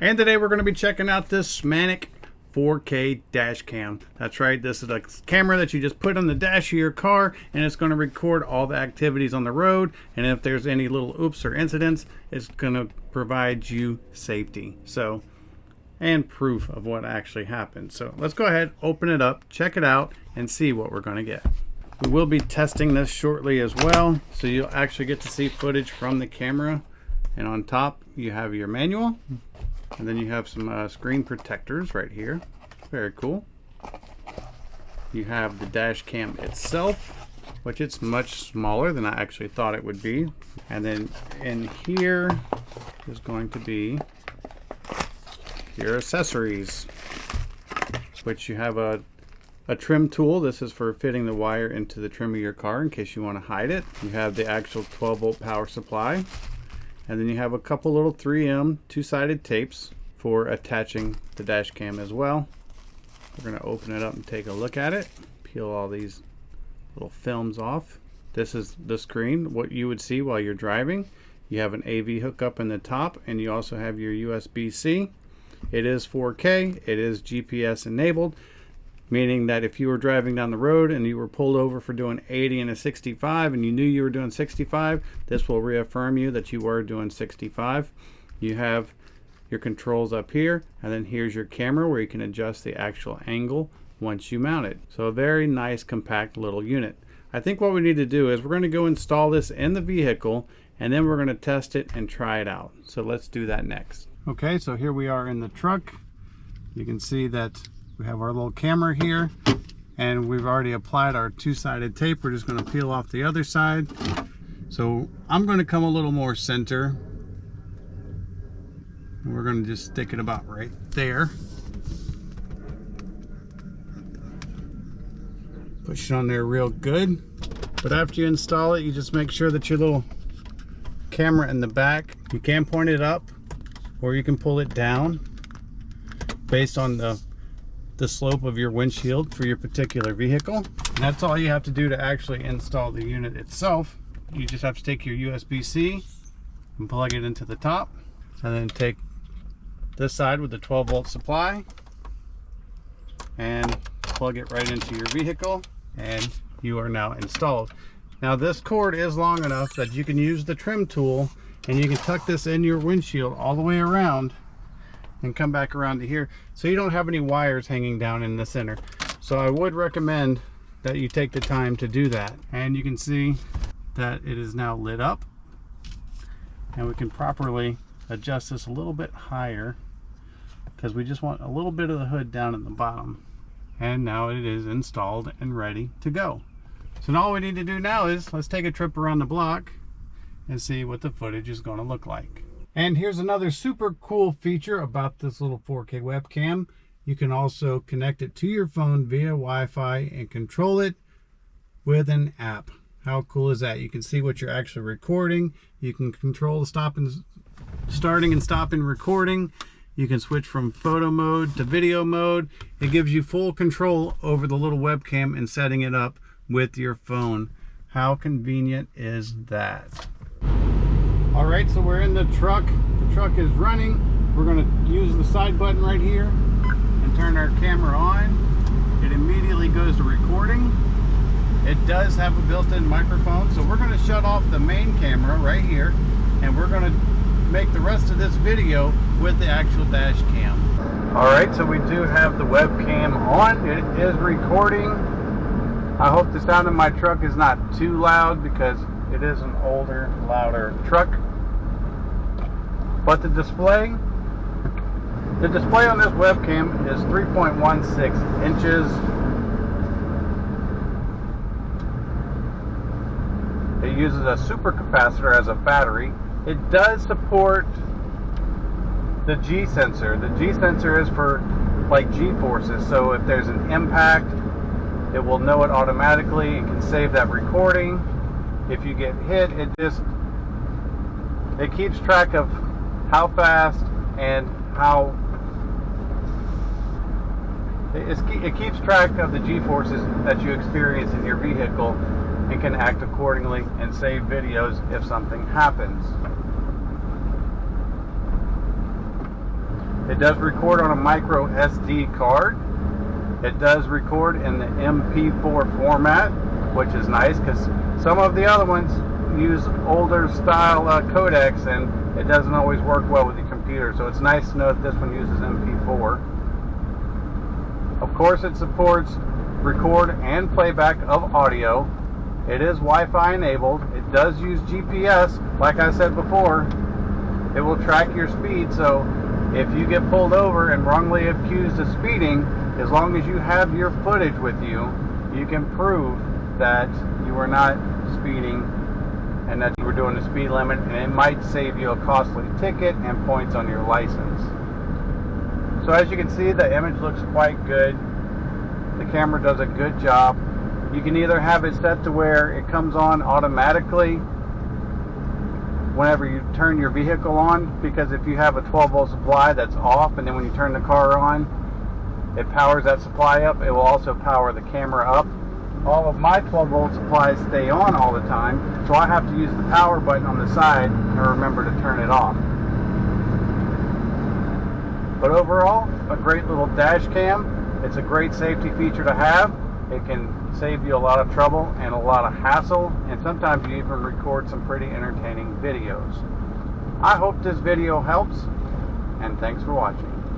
And today we're going to be checking out this smanic 4K dash cam. That's right, this is a camera that you just put on the dash of your car, and it's going to record all the activities on the road, and if there's any little oops or incidents, it's going to provide you safety and proof of what actually happened. So let's go ahead, open it up, check it out, and see what we're going to get. We will be testing this shortly as well, so you'll actually get to see footage from the camera. And on top you have your manual, and then you have some screen protectors right here. Very cool. You have the dash cam itself, which it's much smaller than I actually thought it would be. And then in here is going to be your accessories, which you have a trim tool. This is for fitting the wire into the trim of your car in case you want to hide it. You have the actual 12-volt power supply. And then you have a couple little 3M two-sided tapes for attaching the dash cam as well. We're going to open it up and take a look at it. Peel all these little films off. This is the screen, what you would see while you're driving. You have an AV hookup in the top, and you also have your USB-C. It is 4K. It is GPS enabled, meaning that if you were driving down the road and you were pulled over for doing 80 and a 65 and you knew you were doing 65, this will reaffirm you that you were doing 65. You have your controls up here, and then here's your camera where you can adjust the actual angle once you mount it. So a very nice compact little unit. I think what we need to do is we're going to go install this in the vehicle, and then we're going to test it and try it out. So let's do that next. Okay, so here we are in the truck. You can see that we have our little camera here, and we've already applied our two-sided tape. We're just going to peel off the other side. So I'm going to come a little more center, and we're going to just stick it about right there. Push it on there real good. But after you install it, you just make sure that your little camera in the back, you can point it up or you can pull it down based on the slope of your windshield for your particular vehicle. And that's all you have to do to actually install the unit itself. You just have to take your USB-C and plug it into the top, and then take this side with the 12-volt supply and plug it right into your vehicle, and you are now installed. Now this cord is long enough that you can use the trim tool, and you can tuck this in your windshield all the way around and come back around to here, so you don't have any wires hanging down in the center. So I would recommend that you take the time to do that. And you can see that it is now lit up, and we can properly adjust this a little bit higher because we just want a little bit of the hood down at the bottom. And now it is installed and ready to go. So now all we need to do now is let's take a trip around the block and see what the footage is going to look like. And here's another super cool feature about this little 4K webcam. You can also connect it to your phone via Wi-Fi and control it with an app. How cool is that? You can see what you're actually recording. You can control the starting and stopping recording. You can switch from photo mode to video mode. It gives you full control over the little webcam and setting it up with your phone. How convenient is that? All right, so we're in the truck. The truck is running. We're going to use the side button right here and turn our camera on. It immediately goes to recording. It does have a built-in microphone, so we're going to shut off the main camera right here, and we're going to make the rest of this video with the actual dash cam. All right, so we do have the webcam on. It is recording. I hope the sound in my truck is not too loud because it is an older, louder truck. But the display on this webcam is 3.16 inches. It uses a supercapacitor as a battery. It does support the G sensor. The G sensor is for like G forces. So if there's an impact, it will know it automatically. It can save that recording. If you get hit, it keeps track of how fast and how it keeps track of the G-forces that you experience in your vehicle and can act accordingly and save videos if something happens. It does record on a micro SD card. It does record in the MP4 format, which is nice because some of the other ones use older style codecs and it doesn't always work well with the computer. So it's nice to know that this one uses MP4. Of course, it supports record and playback of audio. It is Wi-Fi enabled. It does use GPS. Like I said before, it will track your speed. So if you get pulled over and wrongly accused of speeding, as long as you have your footage with you, you can prove that you were not speeding and that you were doing the speed limit, and it might save you a costly ticket and points on your license. So as you can see, the image looks quite good. The camera does a good job. You can either have it set to where it comes on automatically whenever you turn your vehicle on, because if you have a 12-volt supply that's off, and then when you turn the car on, it powers that supply up, it will also power the camera up. All of my 12-volt supplies stay on all the time, so I have to use the power button on the side and remember to turn it off. But overall, a great little dash cam. It's a great safety feature to have. It can save you a lot of trouble and a lot of hassle, and sometimes you even record some pretty entertaining videos. I hope this video helps, and thanks for watching.